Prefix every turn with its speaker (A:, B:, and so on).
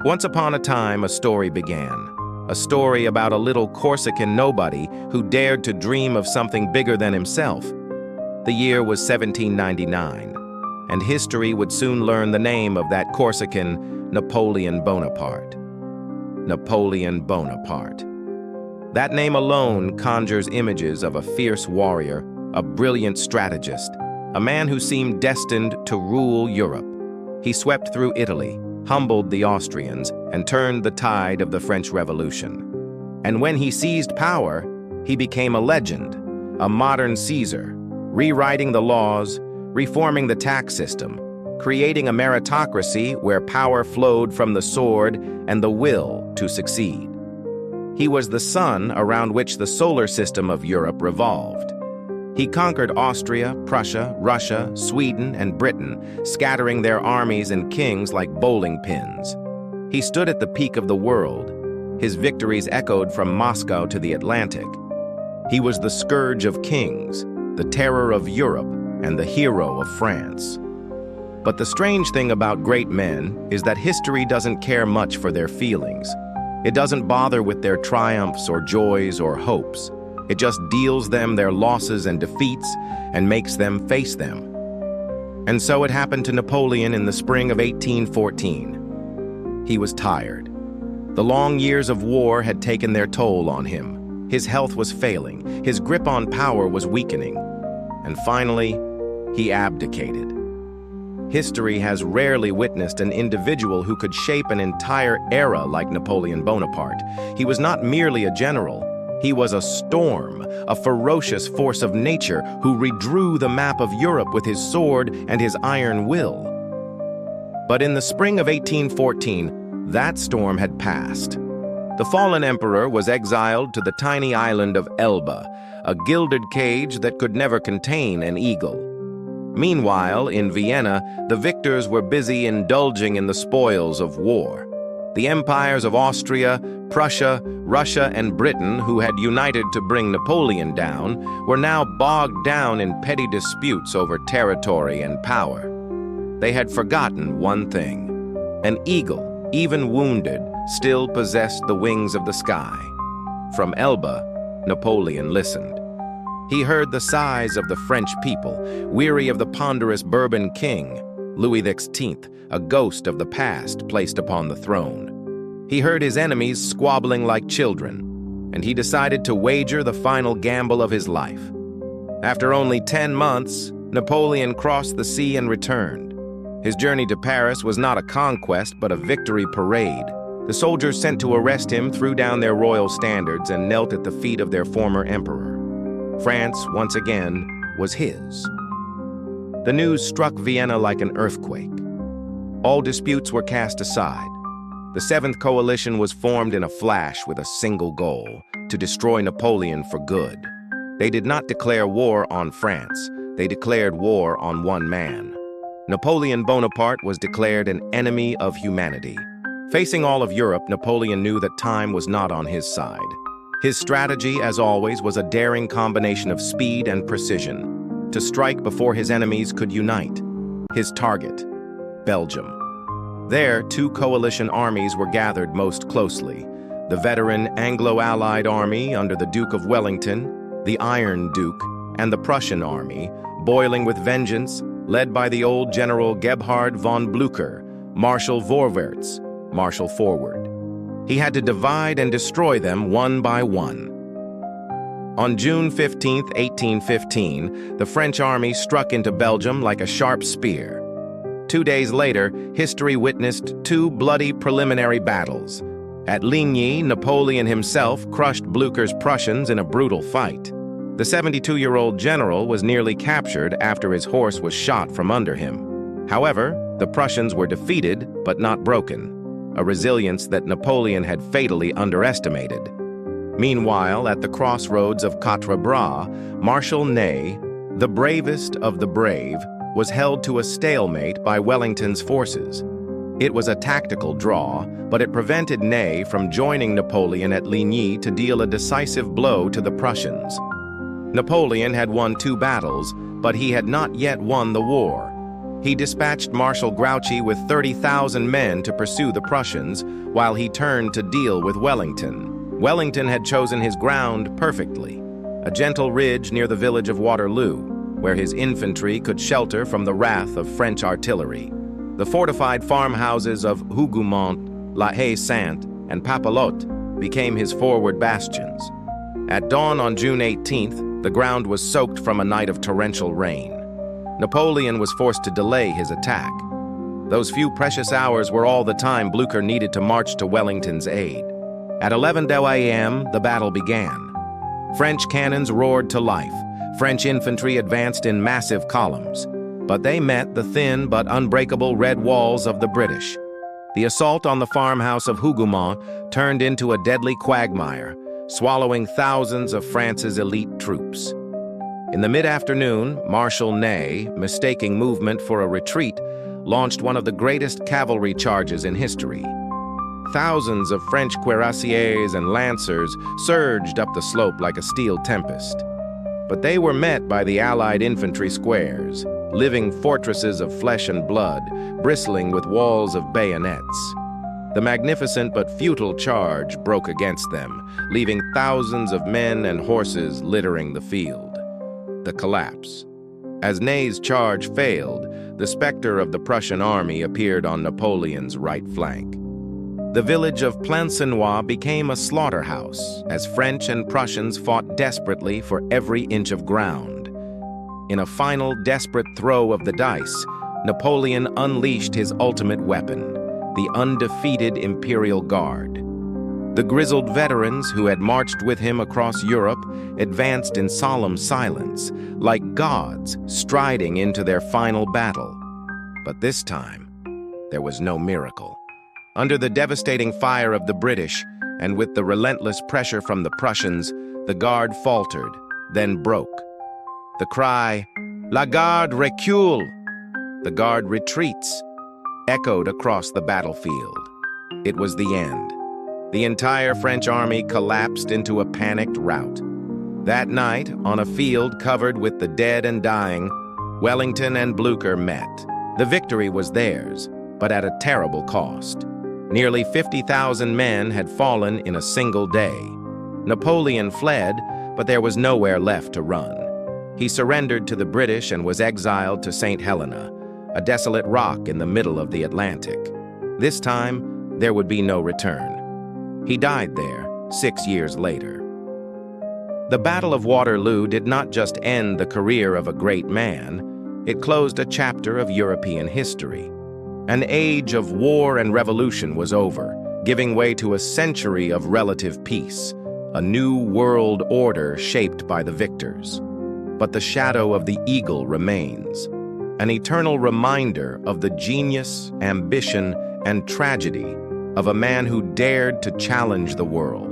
A: Once upon a time, a story began. A story about a little Corsican nobody who dared to dream of something bigger than himself. The year was 1799, and history would soon learn the name of that Corsican, Napoleon Bonaparte. Napoleon Bonaparte. That name alone conjures images of a fierce warrior, a brilliant strategist, a man who seemed destined to rule Europe. He swept through Italy, humbled the Austrians, and turned the tide of the French Revolution. And when he seized power, he became a legend, a modern Caesar, rewriting the laws, reforming the tax system, creating a meritocracy where power flowed from the sword and the will to succeed. He was the sun around which the solar system of Europe revolved. He conquered Austria, Prussia, Russia, Sweden, and Britain, scattering their armies and kings like bowling pins. He stood at the peak of the world. His victories echoed from Moscow to the Atlantic. He was the scourge of kings, the terror of Europe, and the hero of France. But the strange thing about great men is that history doesn't care much for their feelings. It doesn't bother with their triumphs or joys or hopes. It just deals them their losses and defeats and makes them face them. And so it happened to Napoleon in the spring of 1814. He was tired. The long years of war had taken their toll on him. His health was failing. His grip on power was weakening. And finally, he abdicated. History has rarely witnessed an individual who could shape an entire era like Napoleon Bonaparte. He was not merely a general. He was a storm, a ferocious force of nature who redrew the map of Europe with his sword and his iron will. But in the spring of 1814, that storm had passed. The fallen emperor was exiled to the tiny island of Elba, a gilded cage that could never contain an eagle. Meanwhile, in Vienna, the victors were busy indulging in the spoils of war. The empires of Austria, Prussia, Russia, and Britain, who had united to bring Napoleon down, were now bogged down in petty disputes over territory and power. They had forgotten one thing. An eagle, even wounded, still possessed the wings of the sky. From Elba, Napoleon listened. He heard the sighs of the French people, weary of the ponderous Bourbon king, Louis XVI, a ghost of the past placed upon the throne. He heard his enemies squabbling like children, and he decided to wager the final gamble of his life. After only 10 months, Napoleon crossed the sea and returned. His journey to Paris was not a conquest, but a victory parade. The soldiers sent to arrest him threw down their royal standards and knelt at the feet of their former emperor. France, once again, was his. The news struck Vienna like an earthquake. All disputes were cast aside. The Seventh Coalition was formed in a flash with a single goal: to destroy Napoleon for good. They did not declare war on France. They declared war on one man. Napoleon Bonaparte was declared an enemy of humanity. Facing all of Europe, Napoleon knew that time was not on his side. His strategy, as always, was a daring combination of speed and precision, to strike before his enemies could unite. His target, Belgium. There, two coalition armies were gathered most closely: the veteran Anglo-Allied army under the Duke of Wellington, the Iron Duke, and the Prussian army, boiling with vengeance, led by the old General Gebhard von Blücher, Marshal Vorwärts, Marshal Forward. He had to divide and destroy them one by one. On June 15, 1815, the French army struck into Belgium like a sharp spear. 2 days later, history witnessed two bloody preliminary battles. At Ligny, Napoleon himself crushed Blücher's Prussians in a brutal fight. The 72-year-old general was nearly captured after his horse was shot from under him. However, the Prussians were defeated but not broken, a resilience that Napoleon had fatally underestimated. Meanwhile, at the crossroads of Quatre Bras, Marshal Ney, the bravest of the brave, was held to a stalemate by Wellington's forces. It was a tactical draw, but it prevented Ney from joining Napoleon at Ligny to deal a decisive blow to the Prussians. Napoleon had won 2 battles, but he had not yet won the war. He dispatched Marshal Grouchy with 30,000 men to pursue the Prussians, while he turned to deal with Wellington. Wellington had chosen his ground perfectly, a gentle ridge near the village of Waterloo, where his infantry could shelter from the wrath of French artillery. The fortified farmhouses of Hougoumont, La Haye-Sainte, and Papelotte became his forward bastions. At dawn on June 18th, the ground was soaked from a night of torrential rain. Napoleon was forced to delay his attack. Those few precious hours were all the time Blücher needed to march to Wellington's aid. At 11 a.m., the battle began. French cannons roared to life. French infantry advanced in massive columns, but they met the thin but unbreakable red walls of the British. The assault on the farmhouse of Hougoumont turned into a deadly quagmire, swallowing thousands of France's elite troops. In the mid-afternoon, Marshal Ney, mistaking movement for a retreat, launched one of the greatest cavalry charges in history. Thousands of French cuirassiers and lancers surged up the slope like a steel tempest. But they were met by the Allied infantry squares, living fortresses of flesh and blood, bristling with walls of bayonets. The magnificent but futile charge broke against them, leaving thousands of men and horses littering the field. The collapse. As Ney's charge failed, the specter of the Prussian army appeared on Napoleon's right flank. The village of Plancenoit became a slaughterhouse as French and Prussians fought desperately for every inch of ground. In a final desperate throw of the dice, Napoleon unleashed his ultimate weapon, the undefeated Imperial Guard. The grizzled veterans who had marched with him across Europe advanced in solemn silence, like gods striding into their final battle. But this time, there was no miracle. Under the devastating fire of the British, and with the relentless pressure from the Prussians, the Guard faltered, then broke. The cry, "La Garde recule!" "The Guard retreats!" echoed across the battlefield. It was the end. The entire French army collapsed into a panicked rout. That night, on a field covered with the dead and dying, Wellington and Blücher met. The victory was theirs, but at a terrible cost. Nearly 50,000 men had fallen in a single day. Napoleon fled, but there was nowhere left to run. He surrendered to the British and was exiled to St. Helena, a desolate rock in the middle of the Atlantic. This time, there would be no return. He died there 6 years later. The Battle of Waterloo did not just end the career of a great man, it closed a chapter of European history. An age of war and revolution was over, giving way to a century of relative peace, a new world order shaped by the victors. But the shadow of the eagle remains, an eternal reminder of the genius, ambition, and tragedy of a man who dared to challenge the world.